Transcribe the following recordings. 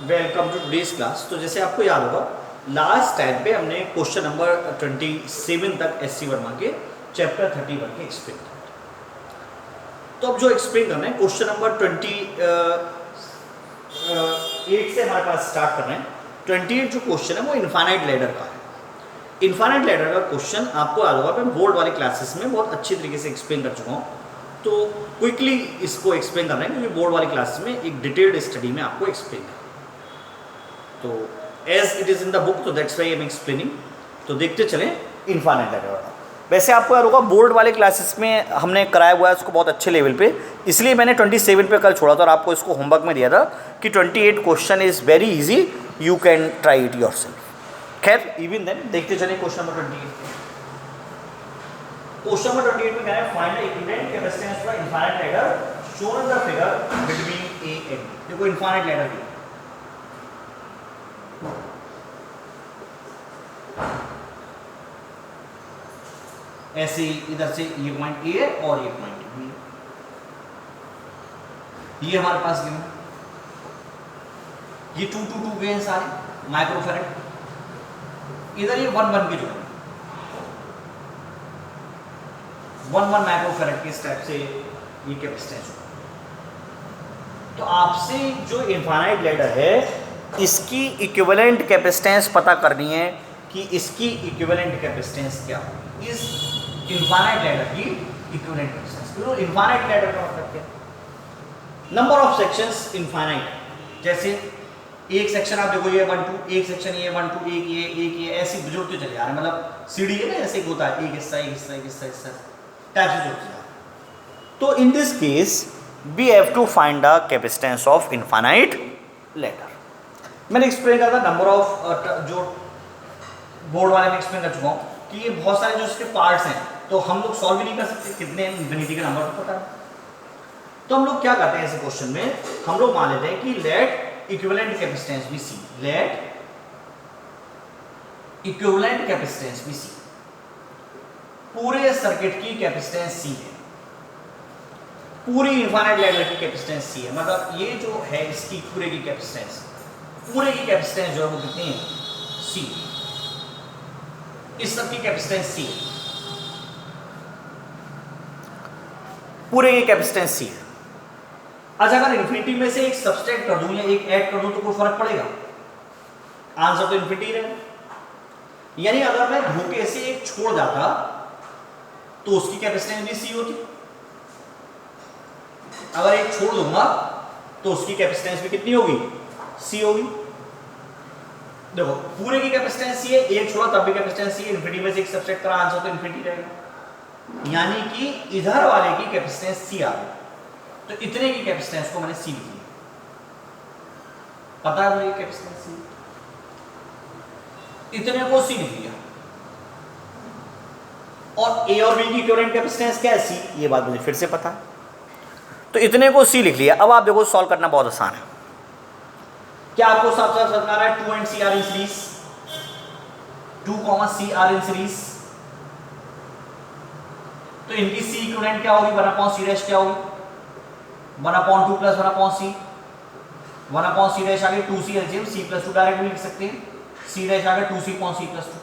Welcome to today's class. तो जैसे आपको याद होगा लास्ट टाइम पे हमने क्वेश्चन नंबर 27 तक एससी वर्मा के चैप्टर 31 के एक्सप्लेन किया। तो अब जो एक्सप्लेन करना है क्वेश्चन नंबर 28 से हमारे पास स्टार्ट कर रहे हैं। 28 जो क्वेश्चन है वो इनफाइनाइट लैडर का है। इनफाइनाइट लैडर का क्वेश्चन आपको याद होगा मैं बोर्ड वाले क्लासेस में बहुत अच्छी तरीके से एक्सप्लेन कर चुका हूँ। तो क्विकली इसको एक्सप्लेन करना है क्योंकि बोर्ड वाली क्लासेस में एक डिटेल्ड स्टडी में आपको एक्सप्लेन है। तो as it is in the book, तो that's why I am explaining. तो देखते चलें इनफाइनाइट लैडर वाला। वैसे आपको याद होगा बोर्ड वाले क्लासेस में हमने कराया हुआ है उसको बहुत अच्छे लेवल पे, इसलिए मैंने 27 पे कल छोड़ा था और आपको इसको होमवर्क में दिया था कि 28 question is very easy, you can try it your self. खैर इवन देन देखते चलें क्वेश्चन नंबर 28। क्वेश्चन नंबर 28 में क्या है, find the equivalent capacitance for infinite ladder shown in the figure between A and. देखो इनफाइनाइट लैडर की ऐसे इधर से ये पॉइंट ए है और ये पॉइंट बी है, ये हमारे पास गिवन, ये 2 2 2 गए हैं सारे माइक्रोफैरड, इधर ये 1 1 के जो 1 1 माइक्रोफैरड के स्टेप से ये कैपेसिटेंस होगा। तो आपसे जो इनफाइनाइट लैडर है इसकी इक्विवेलेंट कैपेसिटेंस पता करनी है कि इसकी इक्विवेलेंट कैपेसिटेंस क्या होगी, इस इनफाइनाइट लैडर की इक्विवेलेंट कैपेसिटेंस। तो इनफाइनाइट लैडर का मतलब क्या है, नंबर ऑफ सेक्शंस इनफाइनाइट। जैसे एक सेक्शन आप देखो ये 1 2, एक सेक्शन ये 1 2, एक ये ऐसे जुड़ते चले जा रहे हैं, मतलब सीढ़ी है ना, ऐसे होता है एक हिस्सा एक हिस्सा एक हिस्सा हिस्सा टाइप से जुड़ते जा रहे हैं। तो in this case we have to find the capacitance of infinite ladder. मैंने एक्सप्लेन करा था नंबर ऑफ जो बोर्ड वाले में एक्सप्लेन कर चुका हूँ कि ये बहुत सारे जो इसके पार्ट्स हैं तो हम लोग सॉल्व भी नहीं कर सकते, कितने इन्फिनिटी का नंबर तो पता है। तो हम लोग क्या करते हैं ऐसे क्वेश्चन में, हम लोग मान लेते हैं कि let equivalent capacitance be C, let equivalent capacitance be C, पूरे सर्किट की कैपेसिटेंस सी है, पूरी इनफाइनाइट लैडर की कैपेसिटेंस सी है, मतलब ये जो है इसकी पूरे की कैपेसिटेंस जो है वो कितनी है, सी। इस सब की कैपेसिटेंस सी है, पूरे की कैपेसिटेंस सी है। अच्छा अगर इन्फिनिटी में से एक सब्सट्रैक्ट कर दूं या एक ऐड कर दूं तो कोई फर्क पड़ेगा, आंसर तो इन्फिनिटी रहेगा। यानी अगर मैं धोखे से एक छोड़ जाता तो उसकी कैपेसिटेंस भी सी होती, अगर एक छोड़ दूंगा तो उसकी कैपेसिटेंस भी कितनी होगी, सी होगी। देखो पूरे की कैपेसिटेंस सी है, एक छोड़ा तब भी कैपेसिटेंस सी है, इन्फिनिटी में से एक सब्सट्रैक्ट करा आंसर तो इन्फिनिटी रहेगा। यानी कि इधर वाले की कैपेसिटेंस सी आ गई, तो इतने की कैपेसिटेंस को मैंने सी लिख लिया, पता है मुझे कैपेसिटेंस सी, इतने को सी लिख लिया। और ए और बी की इक्विवेलेंट कैपेसिटेंस क्या है, सी, ये बात मुझे फिर से पता है। तो इतने को सी लिख लिया। अब आप देखो सॉल्व करना बहुत आसान है। क्या आपको साफ साफ समझ आ रहा है, 2 and C are in series, 2, C are in series, तो इनकी सी इक्विवेलेंट क्या होगी, 1 सी डैश क्या होगी, 1/2 प्लस 1 सी, 1 सी डैश आ गई, 2 सी एलसीएम सी प्लस 2 डायरेक्ट लिख सकते हैं, सी डैश आ गया 2 सी सी प्लस 2।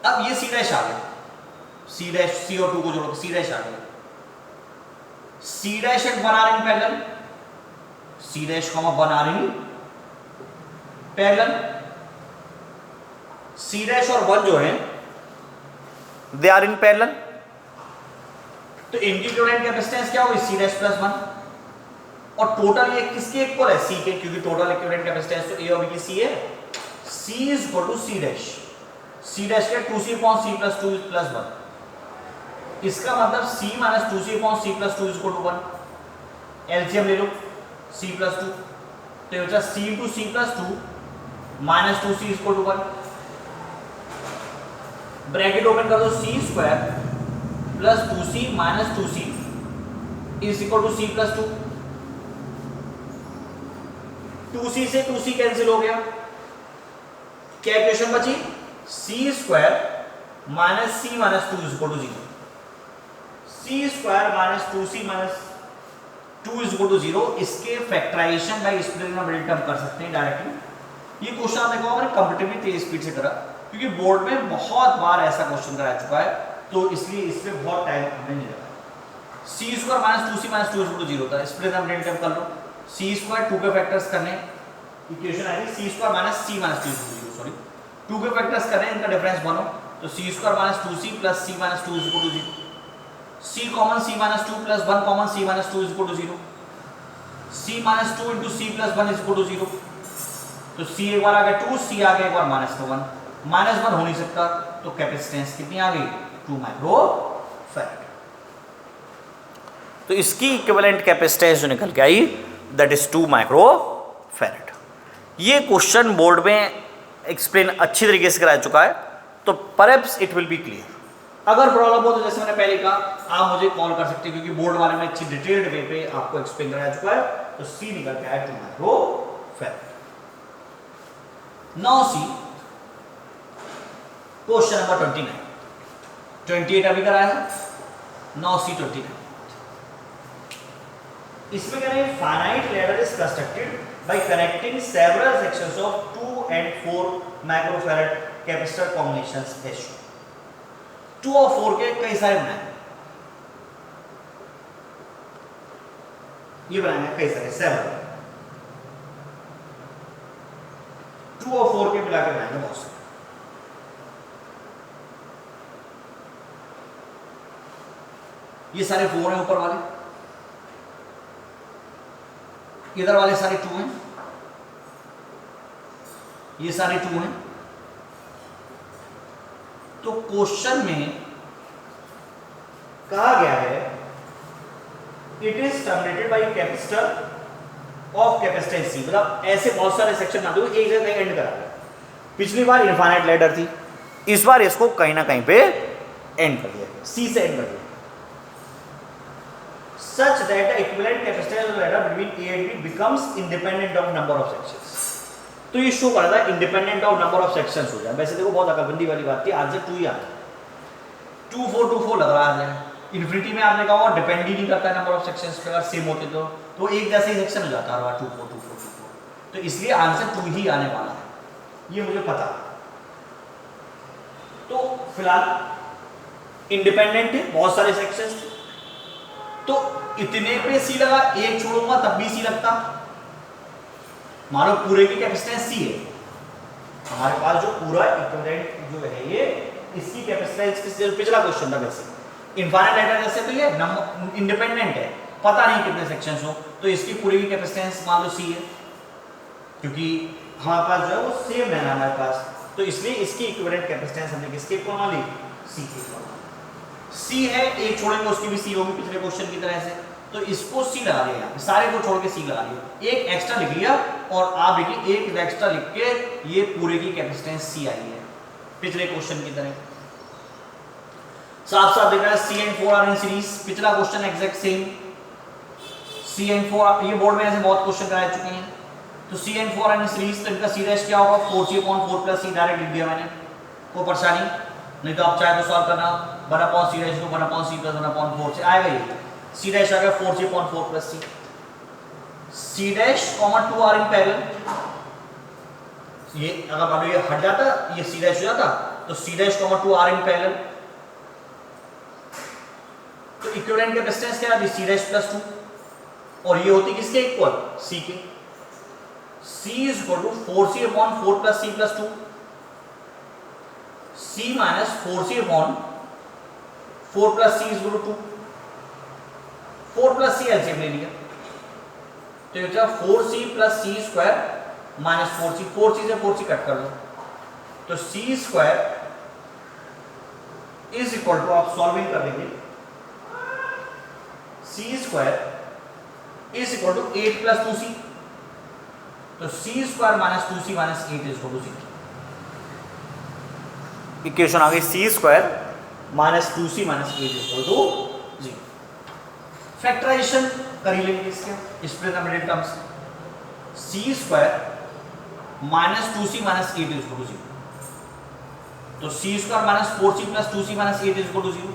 अब ये सी डैश आ गया, सी डैश सी और 2 को जोड़ो सी डैश आ गया, C dash and 1 are in parallel, C dash 1 are in parallel, C dash और 1 जो है दे आर इन पैरेलल, तो इनकी इक्विवेलेंट कैपेसिटेंस क्या होगी, सी डैश प्लस 1। और टोटल ये किसके इक्वल है, सी के, क्योंकि टोटल इक्विवेलेंट कैपेसिटेंस तो ए और बी की सी है, C is equal to C dash, C dash के 2c upon C plus 2 plus 1, इसका मतलब c minus 2c upon C plus 2 is equal to 1। LCM ले लो c प्लस 2, तो ये बचा c into C plus 2 minus 2c is equal to 1, bracket open कर दो, C square plus 2c minus 2c is equal to C plus 2, 2c से 2c cancel हो गया, क्या इक्वेशन बची, C square minus C minus 2 is equal to 0, C square minus 2c minus 2 is equal to 0, इसके factorisation by splitting term कर सकते हैं directly. ये क्वेश्चन आपने कहा मैंने कंपैरेटिवली तेज स्पीड से करा, क्योंकि बोर्ड में बहुत बार ऐसा क्वेश्चन कराया चुका है, तो इसलिए इसमें बहुत टाइम हमें नहीं लगा। C square minus 2c minus 2 is equal to 0 था, स्प्लिटिंग टर्म कर लो। सी स्क्वायर 2 के फैक्टर्स करने, इक्वेशन आएगी C square minus c minus 2 is equal to 0, sorry 2 के फैक्टर्स करने, इनका डिफरेंस बनो, तो C square minus 2c plus c minus 2 is equal to 0। c common c minus 2 plus 1 common c minus 2 is equal to 0। c minus 2 into c plus 1 is equal to 0। तो c एक बार आ गया 2, c आ गया एक बार minus का 1, minus 1 हो नहीं सकता, तो कैपेसिटेंस कितनी आ गई 2 माइक्रो फैराड। तो इसकी इक्विवेलेंट कैपेसिटेंस जो निकल के आई दैट इज 2 माइक्रो फैराड। ये क्वेश्चन बोर्ड में एक्सप्लेन अच्छी तरीके से कराया चुका है, तो perhaps it will be clear. अगर प्रॉब्लम हो तो जैसे मैंने पहले कहा आप मुझे कॉल कर सकते हैं, क्योंकि बोर्ड वाले में अच्छी डिटेल्ड वे पे आपको एक्सप्लेन कराया चुका है। तो सी निकल के आया 2 micro farad. Now see question number 29, 28 अभी कराया है, नाउ सी 29। इसमें कह रहे हैं finite ladder is constructed by connecting several sections of 2 and 4 microfarad capacitor combinations S 2 और 4 के कई सारे बनाए, ये बनाए हैं कई सारे, सेवरल 2 और 4 के मिला के बनाएंगे बहुत सारे। ये सारे 4 हैं ऊपर वाले, इधर वाले सारे 2 हैं, ये सारे 2 हैं। तो क्वेश्चन में कहा गया है it is terminated by capacitor of capacitance C, मतलब ऐसे बहुत सारे सेक्शन ना दो, एक जगह एंड करा। पिछली बार इनफाइनाइट लैडर थी, इस बार इसको कहीं ना कहीं पे एंड कर दिया, सी से एंड कर दिया। Such that the equivalent capacitance of the ladder between A and B becomes independent of number of sections। तो ये शो कर रहा है independent of number of sections हो जाए। वैसे देखो बहुत अकलमंदी वाली बात थी, आंसर 2 ही आता है, 2 4 2 4 लग रहा है। इन्फिनिटी में आपने कहा और डिपेंड ही नहीं करता है नंबर ऑफ सेक्शंस पे, अगर सेम होते तो एक जैसे ही सेक्शन हो जाता है 2 4 2 4 2 4। तो इसलिए आंसर 2 ही आने वाला है, ये मुझे पता। तो फिलहाल इंडिपेंडेंट है, बहुत सारे सेक्शंस थे, तो इतने पे सी लगा, एक छोड़ूंगा तब भी सी लगता। मानो पूरे की कैपेसिटेंस सी है, हमारे पास जो पूरा इक्विवेलेंट जो है ये, इसकी कैपेसिटेंस किससे, पिछला क्वेश्चन था वैसे इनफाइनाइट लैडर जैसे, तो ये इंडिपेंडेंट है, पता नहीं कितने सेक्शंस हो, तो इसकी पूरी की कैपेसिटेंस मान लो सी है, क्योंकि हमारे पास जो है वो सेम है ना हमारे पास, तो इसलिए इसकी इक्विवेलेंट कैपेसिटेंस हमने किसके इक्वल मान ली, सी के इक्वल। सी है, एक छोड़ेंगे उसकी भी सी होगी पिछले क्वेश्चन की तरह से, तो इसको सी लगा लिया, यहाँ सारे को छोड़ के सी लगा लिया, एक एक्स्ट्रा लिख लिया, और आप देखिए एक एक्स्ट्रा लिख के ये पूरे की कैपेसिटेंस सी आई है पिछले क्वेश्चन की तरह। साफ साफ दिख रहा है C and 4 are in series, पिछला question exact same, C and 4, ये बोर्ड में ऐसे बहुत क्वेश्चन कराए चुके हैं। तो सी एंड 4 आर इन सीरीज, तो इनका सी डैश क्या होगा, 4c/4 प्लस सी, डायरेक्ट लिख दिया मैंने, कोई परेशानी नहीं। तो आप चाहे तो सॉल्व करना 1/c डैश को 1/c प्लस 1/4 से आएगा, ये सी डैश आ गया 4c/4 plus C, C dash common 2 are in parallel. ये अगर मान लो ये हट जाता, ये सी डैश हो जाता, तो C dash common 2 are in parallel, तो इक्विवेलेंट कैपेसिटेंस क्या है, सी डैश प्लस 2, और ये होती किसके इक्वल, सी के। C is equal to 4c/4 plus C plus 2, c minus 4c/4 plus C is equal to 2, 4 plus C LCM ले लिया, तो ये बचा 4c प्लस सी स्क्वायर माइनस 4c, 4c से 4c कट कर दो, तो C square is equal to, आप सॉल्विंग कर देंगे, C square is equal to 8 plus 2c, तो C square minus 2c minus 8 is equal to 0। Equation आ गई C square minus 2c minus 8 is equal to 0। Factorisation कर ही लेंगे इसके split terms, C square minus 2c minus 8 is equal to 0, तो C square minus 4c plus 2c minus 8 is equal to 0,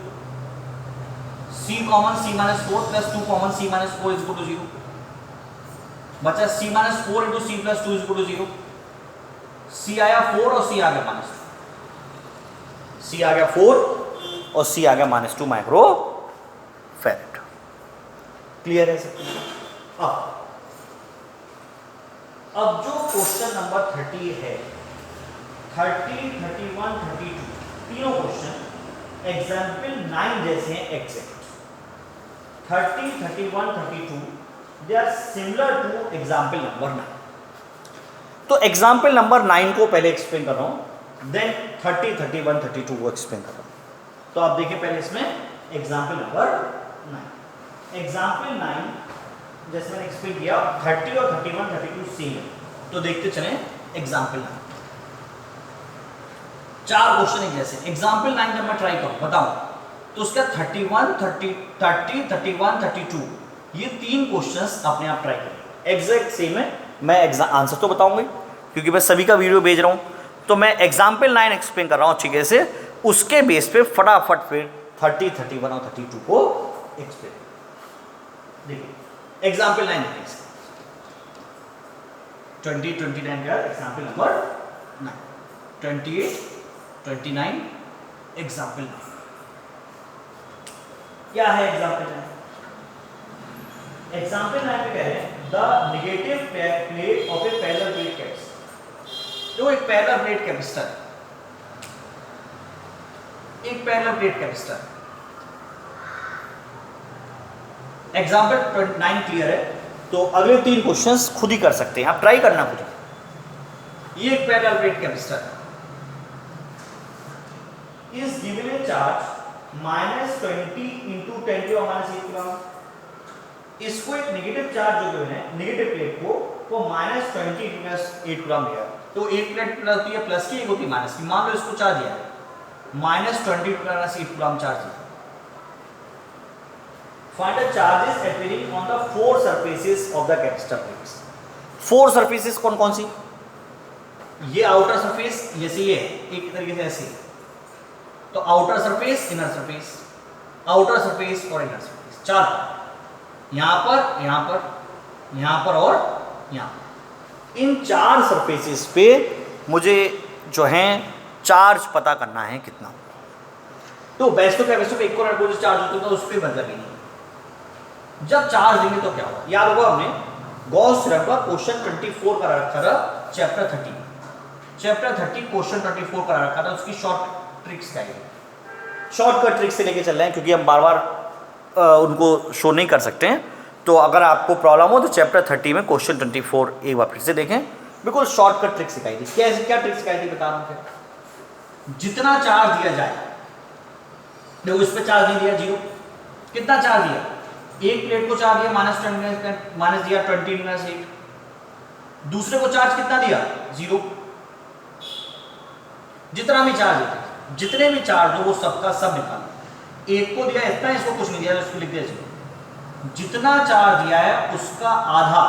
C common C minus 4 plus 2 common C minus 4 is equal to 0, बचा C minus 4 into C plus 2 is equal to 0। C आया 4 और सी आ गया -2, सी आ गया 4 और सी आ गया -2 micro farad. Clear है सब? अब जो क्वेश्चन नंबर 30 है, 30, 31, 32 तीनों क्वेश्चन एग्जाम्पल 9 जैसे हैं exact. 30, 31, 32 they are similar to example number 9। तो एग्जाम्पल नंबर 9 को पहले एक्सप्लेन कर रहा हूं, देन 30, 31, 32 को एक्सप्लेन कर रहा हूं। तो आप देखिए पहले इसमें एग्जाम्पल नंबर 9। एग्जाम्पल 9 जैसे मैंने एक्सप्लेन किया 30 और 31, 32 सेम है। तो देखते चलें एग्जाम्पल 9। 4 क्वेश्चन एक जैसे। एग्जाम्पल 9 जब मैं ट्राई करूं बताऊं तो उसका 31, 30, 31, 32 ये 3 क्वेश्चंस अपने आप ट्राई करें, एग्जैक्ट सेम है। मैं आंसर तो बताऊंगी क्योंकि मैं सभी का वीडियो भेज रहा हूं। तो मैं एग्जाम्पल 9 एक्सप्लेन कर रहा हूं अच्छी से, उसके बेस पे फटाफट फिर 30, 31 और 32 को एक्सप्लेन। देखिए एग्जाम्पल 9 देखिए, 20, 29 का एग्जाम्पल नंबर 9, 28, 29 एग्जाम्पल 9। क्या है एग्जाम्पल 9? एग्जाम्पल 9 में कह रहे हैं the negative plate of A parallel plate capacitor. जो एक पैरेलल प्लेट कैपेसिटर, एक parallel plate capacitor. Example 9 clear है? तो अगले 3 क्वेश्चंस खुद ही कर सकते हैं, आप ट्राई करना खुद। ये एक parallel plate capacitor is given A charge -20 into 10⁻⁸ coulomb. इसको एक नेगेटिव चार्ज जो गिवन है नेगेटिव प्लेट को वो -20 × 10⁸ कूलम दिया। तो एक प्लेट होती है प्लस की, एक होती है माइनस की। मान लो इसको चार्ज दिया है -20 × 10⁸ कूलम चार्ज दिया। Find the charges appearing on the 4 surfaces of the capacitor plates। 4 surfaces कौन कौन सी? ये आउटर सरफेस, जैसे ये एक तरीके से ऐसे, तो outer surface, inner surface, outer surface और इनर सरफेस, 4 यहां पर, यहां पर, यहां पर और यहां पर। इन 4 सरफेसेस पे मुझे जो है चार्ज पता करना है कितना। तो बेस्ट कैपेसिटर पे इक्वल अपोजिट चार्ज होता है, तो उस पर मतलब ही नहीं। जब चार्ज देंगे तो क्या होगा? याद होगा हमने गॉस थ्योरम का क्वेश्चन 24 करा रखा था चैप्टर 30 क्वेश्चन 24 करा रखा था। उसकी शॉर्ट ट्रिक्स क्या है, शॉर्टकट ट्रिक्स से लेके चल रहे हैं क्योंकि हम बार बार उनको शो नहीं कर सकते हैं। तो अगर आपको प्रॉब्लम हो तो चैप्टर 30 में क्वेश्चन 24 एक बार फिर से देखें, बिल्कुल शॉर्टकट ट्रिक सिखाई थी। क्या ट्रिक सिखाई थी बता रहा हूँ। जितना चार्ज दिया जाए, देखो इस पर चार्ज नहीं दिया 0, कितना चार्ज दिया? एक प्लेट को चार्ज दिया माइनस दिया 20⁻⁸। दूसरे को चार्ज कितना दिया? 0। जितना भी चार्ज देते, जितने भी चार्ज हो वो सबका सब निकालो। एक को दिया इतना, इसको कुछ नहीं दिया, इसको लिख दिया 0। जितना चार्ज दिया है उसका आधा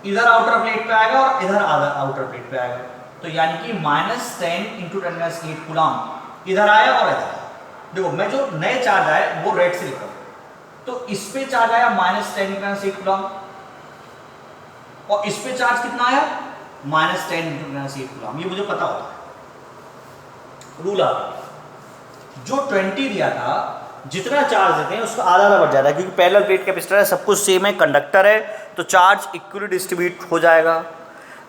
इधर आउटर प्लेट पे आएगा और इधर आधा आउटर प्लेट पे आएगा। तो यानी कि -10 × 10⁸ कूलम इधर आया और इधर। देखो मैं जो नए चार्ज आए वो रेड से लिखा, तो इस पे चार्ज आया -10 × 10⁸ कूलम और इस पे चार्ज कितना आया? -10 × 10⁸ कूलम। ये मुझे पता होता है, रूल आ। जो 20 दिया था, जितना चार्ज देते हैं उसका आधा बढ़ जाता है क्योंकि पैरेलल प्लेट कैपेसिटर है, सब कुछ सेम है, कंडक्टर है, तो चार्ज इक्वली डिस्ट्रीब्यूट हो जाएगा।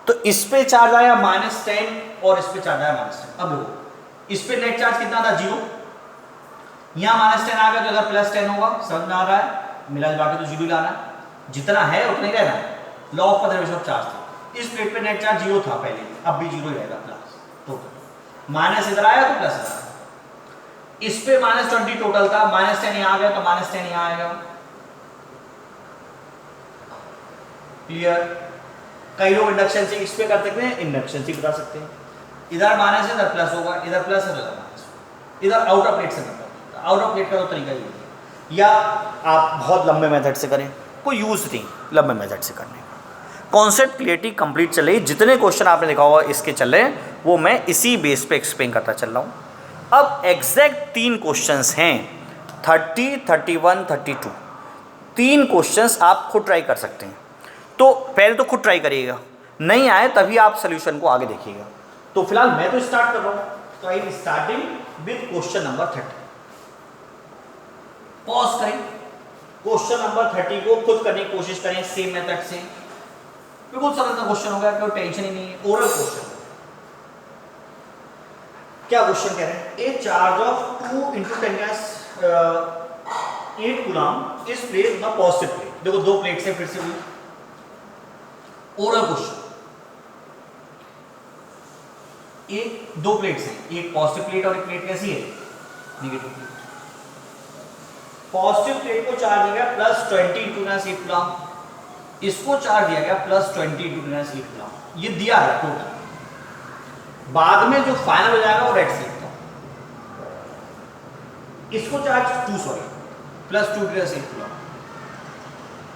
तो इस पे चार्ज आया -10 और इस पे चार्ज आया -10। अब देखो इस पे नेट चार्ज कितना था? 0। यहाँ -10 आ गया तो इधर +10 होगा, समझ में आ रहा है? मिला जुला के तो 0 लाना है, जितना है उतना ही रहना है। Law of conservation of charge था। इस प्लेट पे नेट चार्ज 0 था पहले, अब भी 0 ही रहेगा प्लस टोटल। माइनस इधर आया तो प्लस इधर। इस पे -20 टोटल था, -10 यहाँ आ गया तो -10 यहाँ आएगा। क्लियर? कई लोग इंडक्शन से इस पे कर सकते हैं, इंडक्शन से बता सकते हैं। इधर माइनस है इधर प्लस होगा, इधर प्लस है तो इधर माइनस होगा। इधर आउटर प्लेट से करना, आउटर प्लेट का तो तरीका ये है। या आप बहुत लंबे मेथड से करें, कोई यूज नहीं लंबे मेथड से करने का। कॉन्सेप्ट क्लियरिटी कंप्लीट चल रही, जितने क्वेश्चन आपने देखा होगा इसके चल रहे हैं वो मैं इसी बेस पे एक्सप्लेन करता चल रहा हूँ। अब एग्जैक्ट 3 क्वेश्चंस हैं 30, 31, 32 तीन क्वेश्चंस आप खुद ट्राई कर सकते हैं। तो पहले तो खुद ट्राई करिएगा, नहीं आए तभी आप सोल्यूशन को आगे देखिएगा। तो फिलहाल मैं तो स्टार्ट कर रहा हूं, तो I am starting with question number 30। Pause करें, क्वेश्चन नंबर 30 को खुद करने की कोशिश करें सेम मेथड से। बिल्कुल सरल सा क्वेश्चन होगा, कोई टेंशन ही नहीं है, ओरल क्वेश्चन। क्या क्वेश्चन कह रहे हैं? ए charge of 2 × 10⁸ coulomb is placed on positive plate. देखो दो प्लेट से फिर से हुई ओरल क्वेश्चन। एक दो प्लेट से, एक पॉजिटिव प्लेट और एक प्लेट कैसी है? Negative plate. पॉजिटिव प्लेट को चार्ज दिया गया +20 × 10⁸ कूलम, इसको चार्ज दिया गया +20 × 10⁸ कूलम। ये दिया है टोटल, बाद में जो फाइनल हो जाएगा वो रेड से लिखता हूं। इसको चार्ज +2 × 10⁸ कूलम,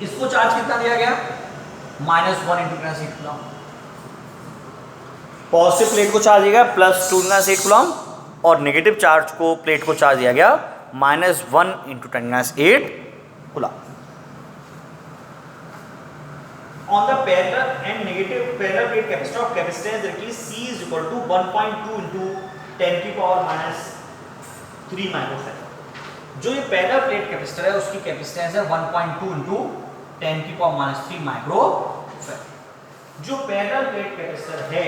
इसको चार्ज कितना दिया गया? -1 × 10⁸ कूलम। पॉजिटिव प्लेट को चार्ज दिया गया +2 × 10⁸ कूलम और नेगेटिव चार्ज को प्लेट को चार्ज दिया गया -1 × 10⁸ coulomb. On the parallel and negative parallel plate capacitor of capacitance that is C is equal to 1.2 × 10⁻³ microfarad. जो ये पैरेलल प्लेट कैपेसिटर है उसकी कैपेसिटेंस है 1.2 × 10⁻³ माइक्रोफैराड। जो पैरेलल प्लेट कैपेसिटर है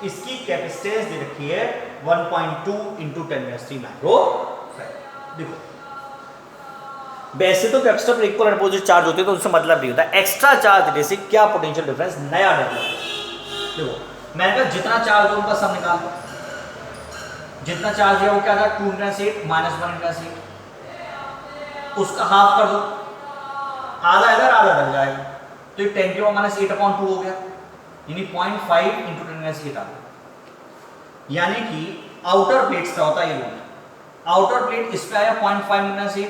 इसकी कैपेसिटेंस दे रखी है 1.2 × 10⁻³ माइक्रोफैराड। देखो वैसे तो कैपेसिटर पर इक्वल अपोजिट चार्ज होते हैं तो उनसे मतलब नहीं होता, एक्स्ट्रा चार्ज देने से क्या पोटेंशियल डिफरेंस नया डेवलप। देखो मैंने कहा जितना चार्ज हो उनका सम निकाल दो। जितना चार्ज है वो क्या था? 2 × 10⁸ -1 × 10⁸, उसका हाफ कर दो, आधा इधर आधा इधर जाएगा, तो ये 10⁻⁸/2 हो गया, यानी 0.5 × 10⁻⁸ आ गया। यानी कि आउटर प्लेट्स का होता है ये लोग, आउटर प्लेट इस पे आया 0.5 × 10⁸,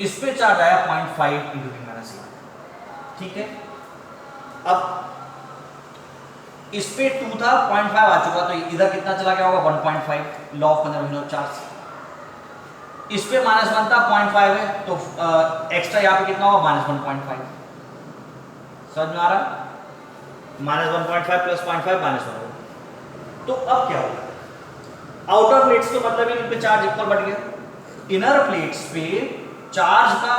इस पे चार्ज आया 0.5 × 10⁻⁸। ठीक है, अब इस पे 2 था, 0.5 आ चुका, तो इधर कितना चला गया होगा? 1.5, law of conservation of charge. इस पे -1 था, 0.5 है, तो एक्स्ट्रा यहाँ पे कितना होगा? -1.5। समझ में आ रहा? -1.5 + 0.5 -1। तो अब क्या होगा? आउटर प्लेट्स का मतलब इन पे चार्ज इक्वल बढ़ गया, इनर प्लेट्स पे चार्ज का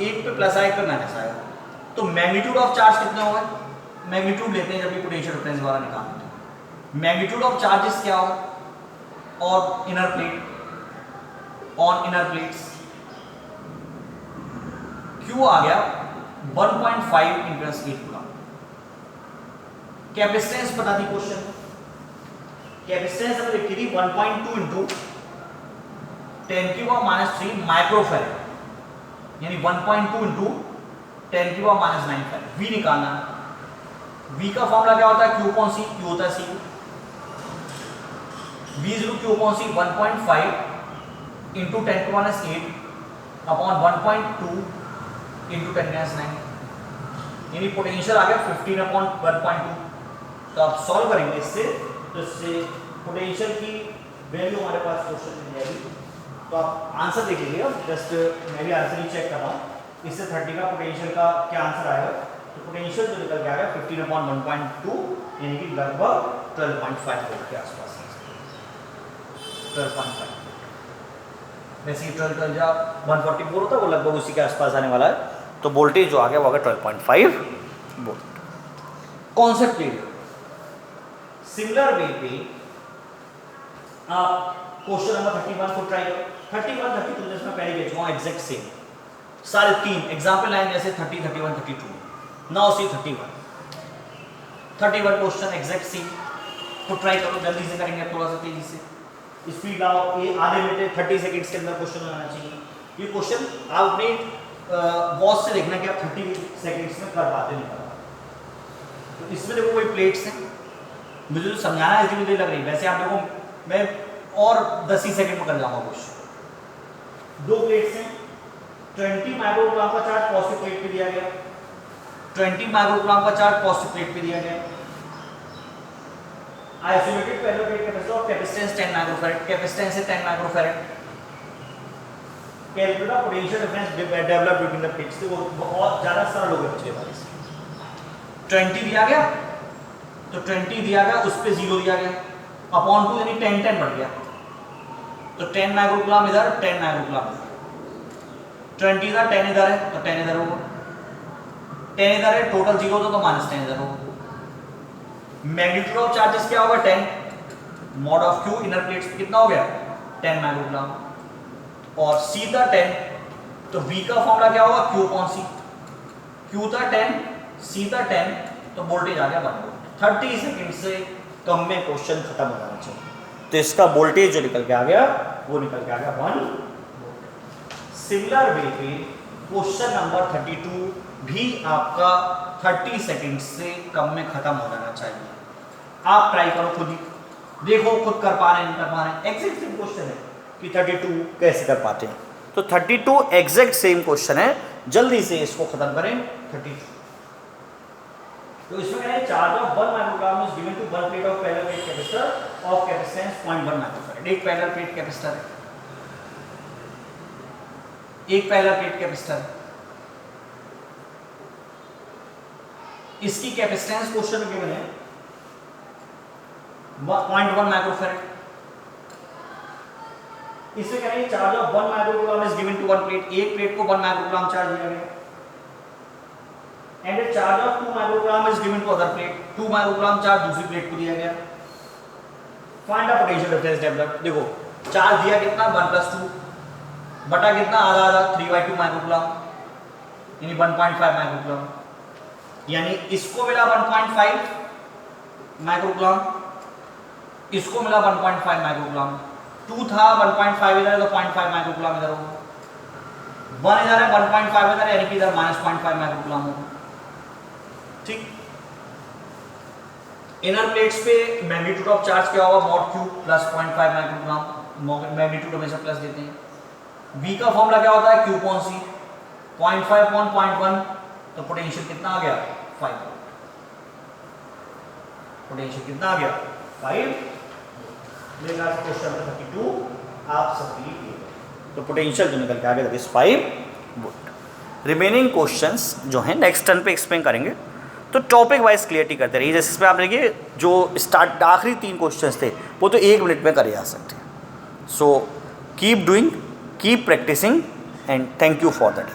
एक पे प्लस आएगा, एक पे माइनस आएगा, तो मैग्नीट्यूड ऑफ चार्ज कितना होगा? मैग्नीट्यूड लेते हैं जब भी पोटेंशियल डिफरेंस वाला निकालते हैं। मैग्नीट्यूड ऑफ चार्जेस क्या होगा? और inner plate on inner plates Q आ गया 1.5 × 10⁸ कूलम। कैपेसिटेंस पता थी क्वेश्चन, कैपेसिटेंस हमने लिखी थी 1.2 × 10⁻³ माइक्रोफैराड, यानी 1.2 × 10⁻⁹ फैराड। V निकालना है। V का फॉर्मूला क्या होता है? Q अपॉन C, Q होता है C। V = Q upon C 1.5 × 10⁻⁸ upon 1.2 × 10⁻⁹, यानी पोटेंशियल आ गया 15/1.2। तो आप सॉल्व करेंगे इससे, तो इससे पोटेंशियल की वैल्यू हमारे पास क्वेश्चन में जाएगी। तो आप आंसर देख लीजिएगा, जस्ट मैं भी आंसर ही चेक कर रहा हूँ। इससे 30 का पोटेंशियल का क्या आंसर आएगा? तो पोटेंशियल जो निकल के आएगा 15/1.2, यानी कि लगभग 12.5 वोल्ट के आसपास। 12.5, वैसे 12 या 144 होता है, वो लगभग उसी के आसपास आने वाला है। तो वोल्टेज जो आ गया वो आ गया 12.5 volt. Concept clear? Similar way पे आप क्वेश्चन नंबर 31 को ट्राई करो। 31, 32 जैसे मैं पहले कह चुका हूँ, एग्जैक्ट सेम सारे तीन एग्जाम्पल लाइन जैसे 30, 31, 32। Now see 31 question exact same, तो ट्राई करो, जल्दी से करेंगे थोड़ा सा तेजी से। स्पीड लाओ, ये आधे मिनट 30 सेकंड्स के अंदर क्वेश्चन बनाना चाहिए। ये क्वेश्चन आप अपने वॉच से देखना कि आप 30 सेकंड्स में कर पाते नहीं कर पाते। तो इसमें देखो कोई प्लेट्स हैं, मुझे जो समझाना है मुझे लग रही है, वैसे आप देखो मैं और 10 ही सेकंड में कर जाऊंगा क्वेश्चन। दो प्लेट्स हैं, 20 माइक्रोग्राम का चार्ज पॉजिटिव प्लेट पे दिया गया, 20 माइक्रोग्राम का चार्ज पॉजिटिव प्लेट पे दिया गया। आइसोलेटेड पैरेलल प्लेट कैपेसिटर और कैपेसिटेंस 10 माइक्रोफैराड, कैपेसिटेंस है 10 microfarad. Calculate the potential difference developed between the plates. देखो बहुत ज़्यादा सरल हो गया पिछले बार से। 20 दिया गया तो 20 दिया गया, उस पे 0 दिया गया, अपॉन 2 यानी 10 बढ़ गया, तो 10 माइक्रोग्राम इधर, 10 माइक्रोग्राम इधर, 20 इधर, 10 इधर है तो 10 इधर होगा, 10 इधर है, टोटल 0 तो -10 इधर होगा। मैग्नीट्यूड ऑफ चार्जेस क्या होगा 10, mod of Q inner plates कितना हो गया 10 माइक्रोग्राम, और सी था 10, तो V का फॉर्मूला क्या होगा Q अपॉन C, Q था 10, C था 10, तो वोल्टेज आ गया 1 वोल्ट। 30 सेकंड से कम में क्वेश्चन खत्म हो जाना चाहिए, तो इसका वोल्टेज जो निकल के आ गया वो निकल के आ गया 1 वोल्ट। सिमिलर वे पे क्वेश्चन नंबर 32 भी आपका 30 सेकंड से कम में खत्म हो जाना चाहिए। आप ट्राई करो खुद ही, देखो खुद कर पा रहे हैं नहीं कर पा रहे हैं। एग्जैक्ट सेम क्वेश्चन है कि 32 कैसे कर पाते हैं, तो 32 एग्जैक्ट सेम क्वेश्चन है, जल्दी से इसको खत्म करें। 32 तो इसमें क्या है, charge of 1 microgram is given to 1 plate of parallel plate capacitor of capacitance 0.1 microfarad. एक पैरेलल प्लेट कैपेसिटर है, एक पैरेलल प्लेट कैपेसिटर है, इसकी कैपेसिटेंस क्वेश्चन में गिवन है 0.1 माइक्रोफैराड। इससे कह रहे हैं charge of 1 microgram is given to 1 plate, एक प्लेट को 1 माइक्रोग्राम चार्ज दिया गया, and charge of 2 microgram is given to other plate, 2 microgram charge दूसरी प्लेट को दिया गया। Find the potential difference developed. देखो चार्ज दिया कितना 1+2 बटा कितना आधा आधा 3/2 माइक्रोग्राम यानी 1.5 माइक्रोग्राम, यानी इसको मिला 1.5 माइक्रोग्राम, इसको मिला 1.5 माइक्रोग्राम, 2 था 1.5 इधर तो 0.5 माइक्रोग्राम इधर होगा, 1 इधर है 1.5 इधर यानी कि इधर -0.5 माइक्रोग्राम होगा। ठीक, इनर प्लेट्स पे मैग्नीट्यूड ऑफ चार्ज क्या होगा mod Q plus 0.5 microgram, magnitude हमेशा प्लस देते हैं। V का फॉर्मूला क्या होता है Q अपॉन C, 0.5 अपॉन 0.1, तो पोटेंशियल कितना आ गया 5 वोल्ट, पोटेंशियल कितना आ गया 5। लेगा क्वेश्चन नंबर 32 आप सब लिए, तो पोटेंशियल जो निकल के आ गया that is 5 volt. Remaining questions जो हैं नेक्स्ट टर्न पे एक्सप्लेन करेंगे, तो टॉपिक वाइज क्लियरिटी करते रहिए। जैसे इसमें आप देखिए जो स्टार्ट आखिरी 3 क्वेश्चंस थे वो तो 1 मिनट में करे जा सकते हैं। So keep doing, keep practising and thank you for that.